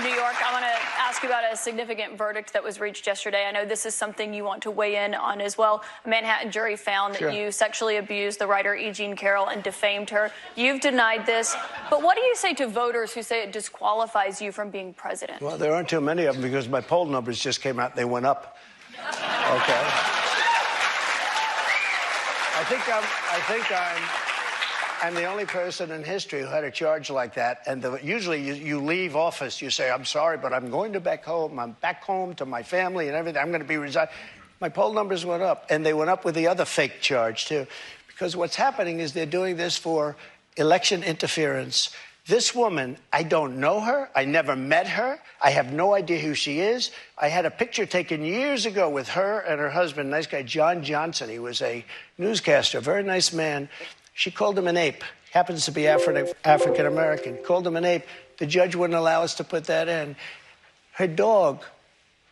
New York, I want to ask you about a significant verdict that was reached yesterday. I know this is something you want to weigh in on as well. A Manhattan jury found that you sexually abused the writer E. Jean Carroll and defamed her. You've denied this. But what do you say to voters who say it disqualifies you from being president? Well, there aren't too many of them because my poll numbers just came out. They went up. Okay. I think I'm the only person in history who had a charge like that. And usually you leave office, you say, I'm sorry, but I'm going to back home. I'm back home to my family and everything. I'm going to be resigned. My poll numbers went up, and they went up with the other fake charge, too. Because what's happening is they're doing this for election interference. This woman, I don't know her. I never met her. I have no idea who she is. I had a picture taken years ago with her and her husband, nice guy, John Johnson. He was a newscaster, a very nice man. She called him an ape. Happens to be African-American. Called him an ape. The judge wouldn't allow us to put that in. Her dog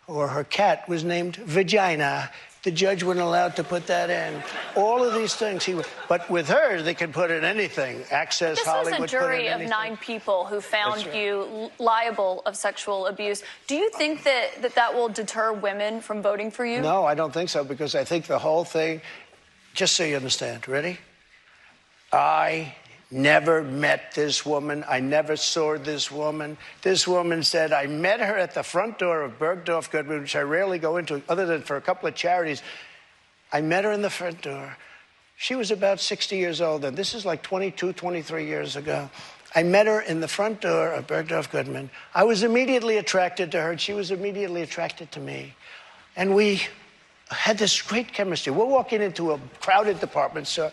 or her cat was named Vagina. The judge wouldn't allow to put that in. All of these things. But with her, they can put in anything. Access, Hollywood, this was a jury of 9 people who found you liable of sexual abuse. Do you think that will deter women from voting for you? No, I don't think so, because I think the whole thing, just so you understand, ready? I never met this woman. I never saw this woman. This woman said, I met her at the front door of Bergdorf Goodman, which I rarely go into, other than for a couple of charities. I met her in the front door. She was about 60 years old, and this is like 22, 23 years ago. I met her in the front door of Bergdorf Goodman. I was immediately attracted to her, and she was immediately attracted to me. And we had this great chemistry. We're walking into a crowded department store.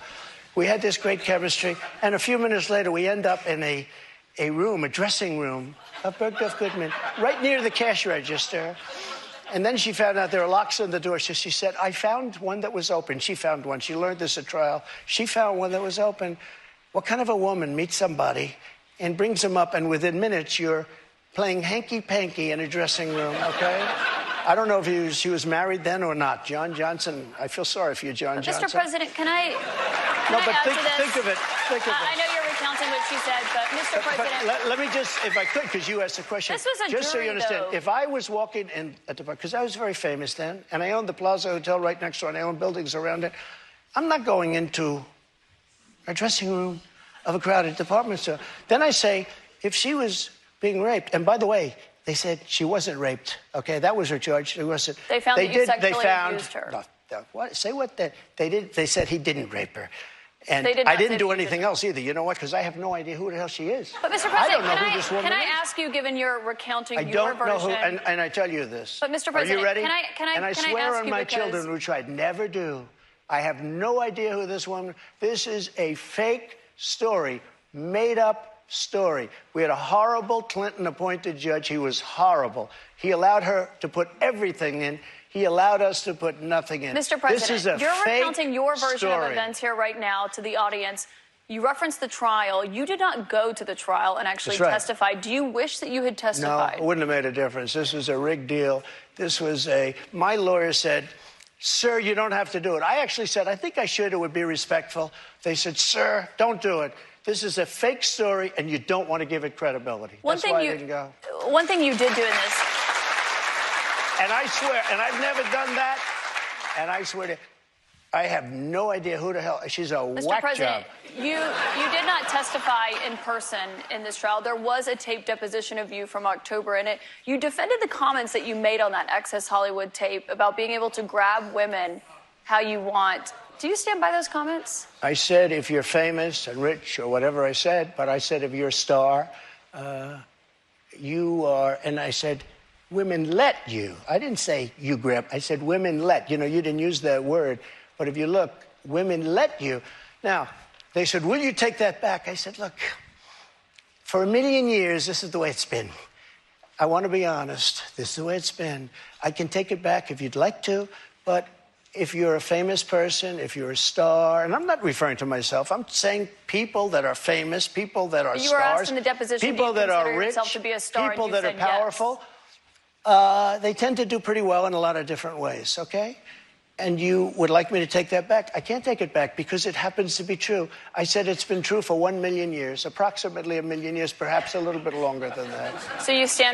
We had this great chemistry, and a few minutes later, we end up in a room, a dressing room of Bergdorf Goodman, right near the cash register. And then she found out there were locks on the door, so she said, I found one that was open. She found one. She learned this at trial. She found one that was open. What kind of a woman meets somebody and brings them up, and within minutes, you're playing hanky-panky in a dressing room, okay? I don't know if she was married then or not. John Johnson, I feel sorry for you, John Johnson. Mr. President, can I think of it. I know you're recounting what she said, but Mr. President... Let me just, if I could, because you asked the question. This was a just jury, so you understand, though. if I was walking in at the bar, because I was very famous then, and I owned the Plaza Hotel right next door, and I owned buildings around it, I'm not going into a dressing room of a crowded department store. Then I say, if she was being raped, and by the way, they said she wasn't raped. Okay, that was her charge. She wasn't. They found that you sexually abused her. What? Say what? They did. They said he didn't rape her, and I didn't do anything else either. You know what? Because I have no idea who the hell she is. But Mr. President, I don't know who this woman can I is. ask you, given your recounting your version? I don't know who, and I tell you this. But Mr. President, are you ready? can I swear ask on you my because... children, which I'd never do. I have no idea who this woman. This is a fake story, made up story. We had a horrible Clinton-appointed judge. He was horrible. He allowed her to put everything in. He allowed us to put nothing in. Mr. President, this is a you're fake recounting your version story. of events here right now to the audience. You referenced the trial. You did not go to the trial and actually testify. Do you wish that you had testified? No, it wouldn't have made a difference. This was a rigged deal. This was my lawyer said, sir, you don't have to do it. I actually said, I think I should. It would be respectful. They said, sir, don't do it. This is a fake story, and you don't want to give it credibility. That's why I didn't go. One thing you did do in this. And I swear, and I've never done that, and I swear to, I have no idea who the hell, she's a whack job. Mr. President, you did not testify in person in this trial. There was a taped deposition of you from October, and you defended the comments that you made on that Access Hollywood tape about being able to grab women how you want. Do you stand by those comments? I said if you're famous and rich or whatever I said, but I said if you're a star, you are, and I said women let you. I didn't say you grab. I said women let. You know, you didn't use that word, but if you look, women let you. Now, they said, will you take that back? I said, look, for 1,000,000 years, this is the way it's been. I want to be honest. This is the way it's been. I can take it back if you'd like to, but if you're a famous person, if you're a star, and I'm not referring to myself, I'm saying people that are famous, people that are you were stars, asked in the deposition, people that are rich, to be a star, people that are yes. powerful, they tend to do pretty well in a lot of different ways, okay? And you would like me to take that back? I can't take it back because it happens to be true. I said it's been true for 1,000,000 years, approximately 1,000,000 years, perhaps a little bit longer than that. So you stand